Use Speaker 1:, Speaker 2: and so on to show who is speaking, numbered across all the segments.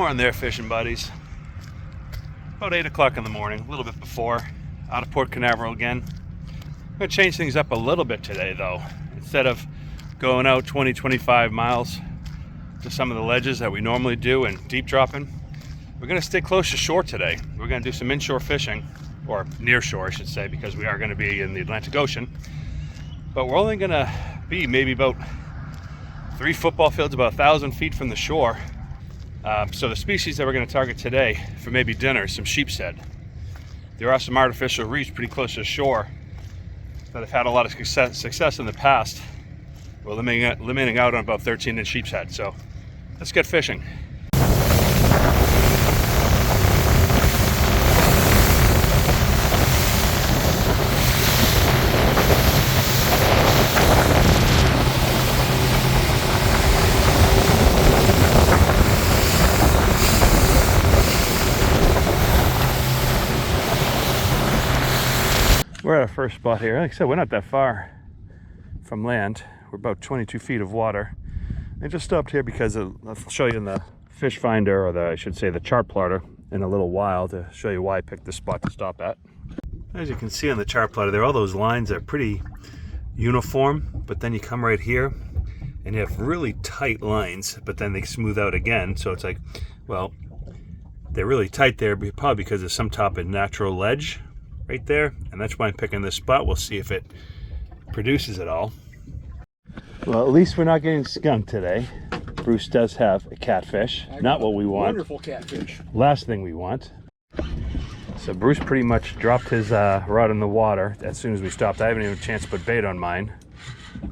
Speaker 1: on there, fishing buddies. About 8 o'clock in the morning, a little bit before, out of Port Canaveral again. I'm going to change things up a little bit today though. Instead of going out 20-25 miles to some of the ledges that we normally do and deep dropping, we're going to stay close to shore today. We're going to do some inshore fishing, or near shore I should say, because we are going to be in the Atlantic Ocean. But we're only going to be maybe about 3 football fields, about 1,000 feet from the shore. So the species that we're going to target today for maybe dinner is some sheepshead. There are some artificial reefs pretty close to the shore that have had a lot of success in the past. We're limiting out on about 13-inch sheepshead. So let's get fishing. We're at our first spot here. Like I said, we're not that far from land. We're about 22 feet of water. I just stopped here because I'll show you in the fish finder, or I should say the chart plotter, in a little while to show you why I picked this spot to stop at. As you can see on the chart plotter, there are all those lines that are pretty uniform, but then you come right here and you have really tight lines, but then they smooth out again. So it's like, well, they're really tight there, probably because of some type of natural ledge right there, and that's why I'm picking this spot. We'll see if it produces it all. Well, at least we're not getting skunked today. Bruce does have a catfish, not what we want.
Speaker 2: Wonderful catfish.
Speaker 1: Last thing we want. So Bruce pretty much dropped his rod in the water as soon as we stopped. I haven't even had a chance to put bait on mine,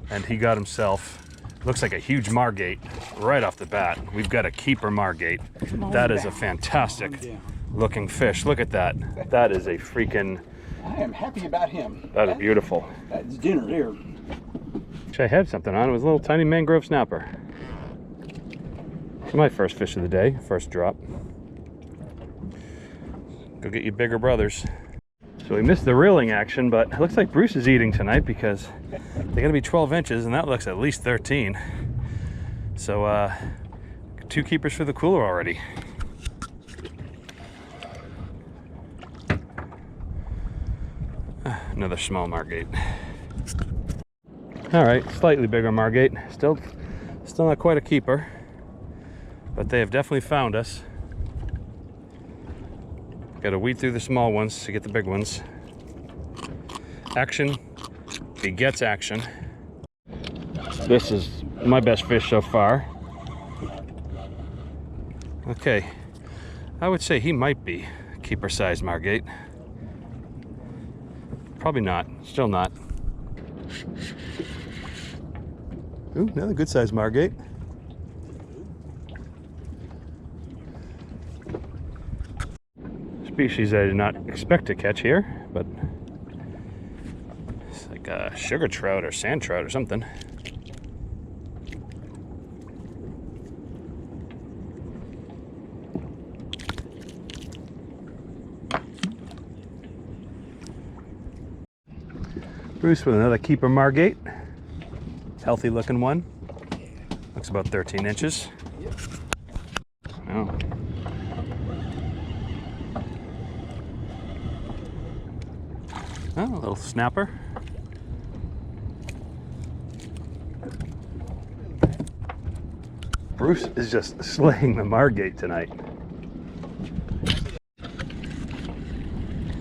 Speaker 1: and he got himself, looks like a huge margate right off the bat. We've got a keeper margate. That is a fantastic looking fish. Look at that. That is a freaking...
Speaker 2: I am happy about him.
Speaker 1: That is beautiful.
Speaker 2: That's dinner there.
Speaker 1: Wish I had something on. It was a little tiny mangrove snapper. It's my first fish of the day, first drop. Go get your bigger brothers. So we missed the reeling action, but it looks like Bruce is eating tonight because they gotta be 12 inches and that looks at least 13. So 2 keepers for the cooler already. Another small margate. All right, slightly bigger margate. Still not quite a keeper, but they have definitely found us. Got to weed through the small ones to get the big ones. Action begets action. This is my best fish so far. Okay, I would say he might be keeper-sized margate. Probably not. Still not. Ooh, another good-sized margate. Species I did not expect to catch here, but it's like a sugar trout or sand trout or something. Bruce with another keeper margate. Healthy looking one. Looks about 13 inches. Oh. Oh, a little snapper. Bruce is just slaying the margate tonight.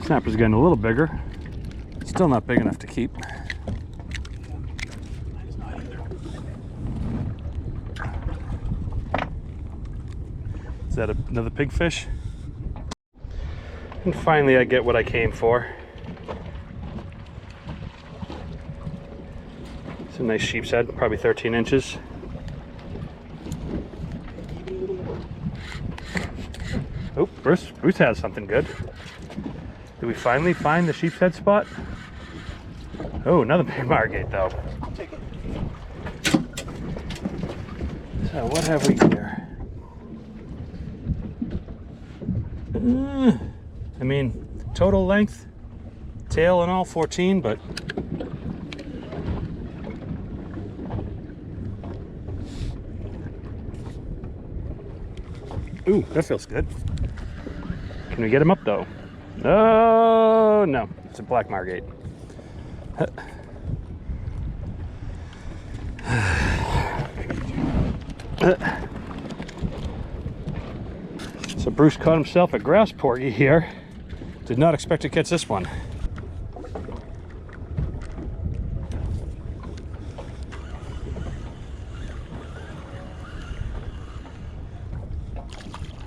Speaker 1: Snapper's getting a little bigger. Still not big enough to keep. Is that another pigfish? And finally I get what I came for. It's a nice sheepshead, probably 13 inches. Oh, Bruce has something good. Did we finally find the sheepshead spot? Oh, another big margate though.
Speaker 2: I'll take it.
Speaker 1: So what have we here? I mean, total length, tail and all 14, but Ooh, that feels good. Can we get him up though? Oh, no, it's a black margate. So Bruce caught himself a grass porgy here. Did not expect to catch this one.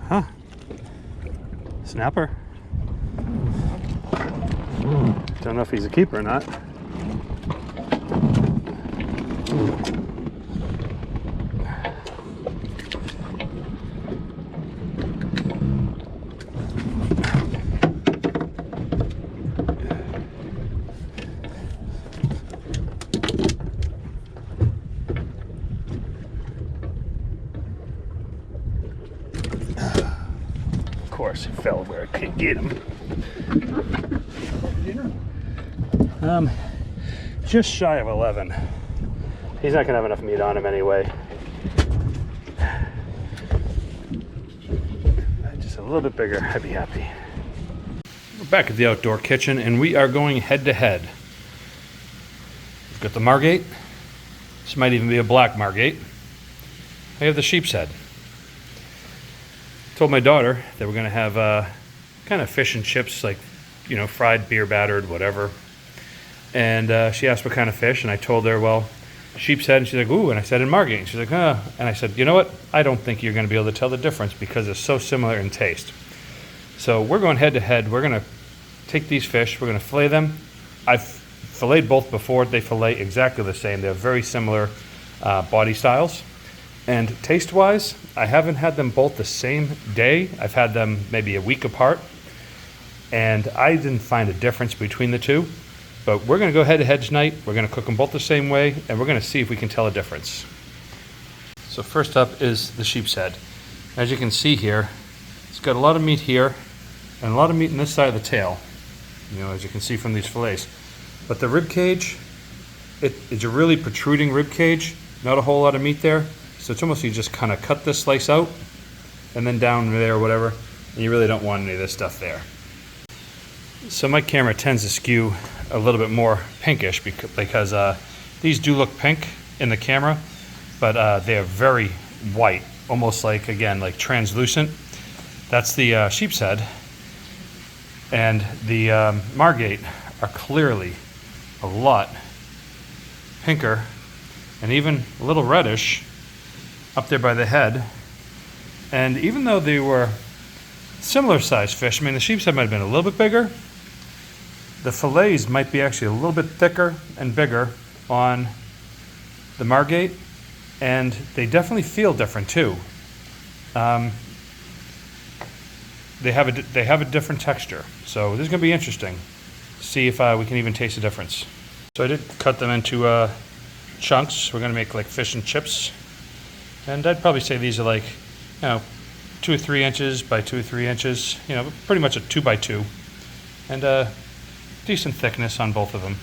Speaker 1: Huh. Snapper. Don't know if he's a keeper or not. Of course, he fell where I couldn't get him. Just shy of 11. He's not gonna have enough meat on him anyway. Just a little bit bigger, I'd be happy. We're back at the outdoor kitchen and we are going head to head. We've got the margate. This might even be a black margate. I have the sheep's head. Told my daughter that we're gonna have kind of fish and chips, like, you know, fried, beer battered, whatever. And she asked what kind of fish, and I told her, well, sheep's head, and she's like, ooh, and I said, in margate. And she's like, and I said, you know what? I don't think you're gonna be able to tell the difference because they're so similar in taste. So we're going head to head. We're gonna take these fish, we're gonna fillet them. I've filleted both before. They fillet exactly the same. They're very similar body styles. And taste-wise, I haven't had them both the same day. I've had them maybe a week apart. And I didn't find a difference between the two. But we're gonna go head to head tonight. We're gonna cook them both the same way, and we're gonna see if we can tell a difference. So first up is the sheep's head. As you can see here, it's got a lot of meat here, and a lot of meat on this side of the tail, you know, as you can see from these fillets. But the rib cage, it's a really protruding rib cage, not a whole lot of meat there. So it's almost, you just kind of cut this slice out, and then down there or whatever, and you really don't want any of this stuff there. So my camera tends to skew a little bit more pinkish because these do look pink in the camera, but they are very white, almost like, again, like translucent. That's the sheep's head. And the margate are clearly a lot pinker and even a little reddish up there by the head. And even though they were similar sized fish, I mean, the sheep's head might have been a little bit bigger. The fillets might be actually a little bit thicker and bigger on the margate, and they definitely feel different too. They have a different texture, so this is going to be interesting. See if we can even taste the difference. So I did cut them into chunks. We're going to make like fish and chips, and I'd probably say these are like, you know, 2 or 3 inches by 2 or 3 inches. You know, pretty much a 2 by 2, and decent thickness on both of them.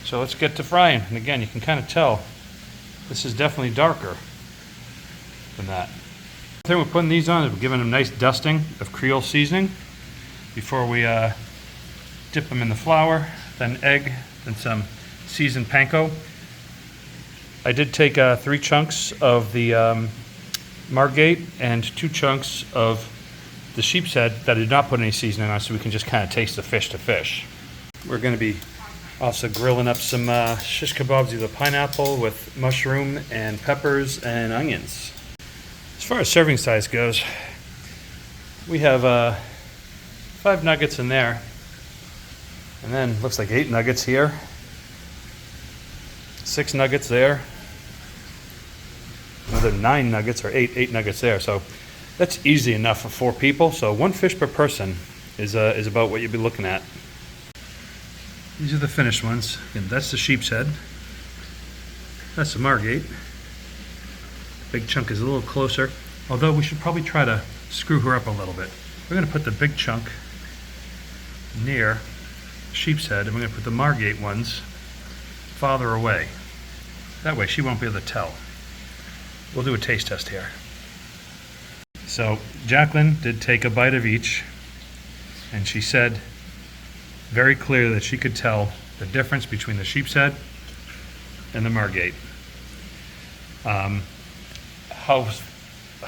Speaker 1: So let's get to frying. And again, you can kind of tell this is definitely darker than that. The thing we're putting these on is we're giving them a nice dusting of Creole seasoning before we dip them in the flour, then egg, then some seasoned panko. I did take 3 chunks of the margate and 2 chunks of the sheep's head that I did not put any seasoning on, so we can just kind of taste the fish to fish. We're going to be also grilling up some shish kebabs, either pineapple with mushroom and peppers and onions. As far as serving size goes, we have 5 nuggets in there, and then looks like 8 nuggets here, 6 nuggets there, another 9 nuggets, or 8 nuggets there. So that's easy enough for 4 people. So 1 fish per person is about what you'd be looking at. These are the finished ones. Again, that's the sheep's head. That's the margate. The big chunk is a little closer, although we should probably try to screw her up a little bit. We're going to put the big chunk near sheep's head, and we're going to put the margate ones farther away. That way she won't be able to tell. We'll do a taste test here. So Jacqueline did take a bite of each, and she said very clearly that she could tell the difference between the sheepshead and the Margate. How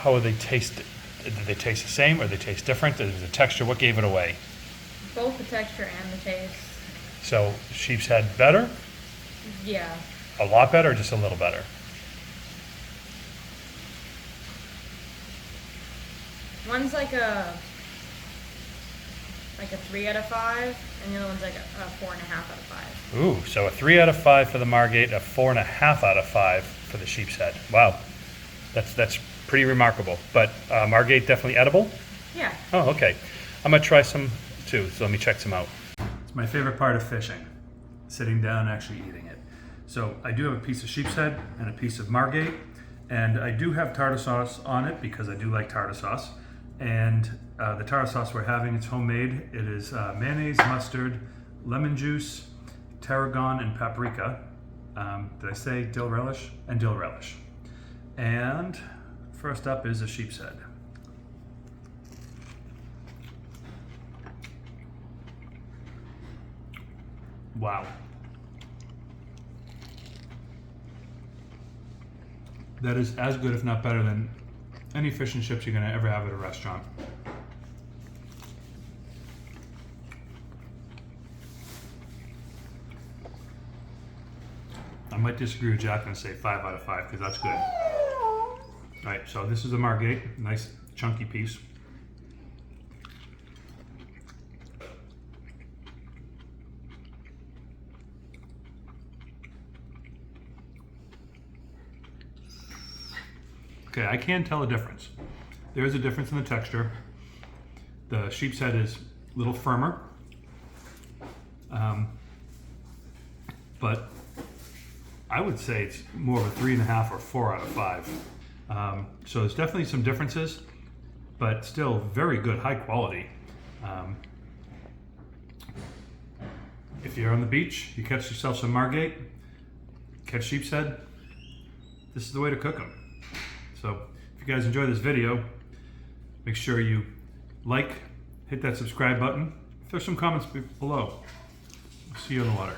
Speaker 1: would they taste? Did they taste the same, or they taste different? The texture, what gave it away?
Speaker 3: Both the texture and the taste.
Speaker 1: So sheepshead better,
Speaker 3: Yeah.
Speaker 1: a lot better, or just a little better?
Speaker 3: One's like a 3 out of 5, and the other one's like a 4.5 out of 5.
Speaker 1: Ooh, so a 3 out of 5 for the Margate, a 4.5 out of 5 for the sheepshead. Wow, that's pretty remarkable. But Margate definitely edible?
Speaker 3: Yeah.
Speaker 1: Oh, okay. I'm gonna try some too, so let me check some out. It's my favorite part of fishing, sitting down and actually eating it. So I do have a piece of sheepshead and a piece of Margate, and I do have tartar sauce on it because I do like tartar sauce. And the tartar sauce we're having, it's homemade. It is mayonnaise, mustard, lemon juice, tarragon, and paprika. Did I say dill relish? And dill relish. And first up is a sheepshead. Wow. That is as good, if not better, than any fish and chips you're gonna ever have at a restaurant. I might disagree with Jack and say 5 out of 5 because that's good. All right, so this is a Margate, nice chunky piece. Okay, I can tell a difference. There is a difference in the texture. The sheepshead is a little firmer, but I would say it's more of a 3.5 or 4 out of 5. So there's definitely some differences, but still very good, high quality. If you're on the beach, you catch yourself some Margate, catch sheepshead, this is the way to cook them. So if you guys enjoy this video, make sure you like, hit that subscribe button. Throw some comments below. See you in the water.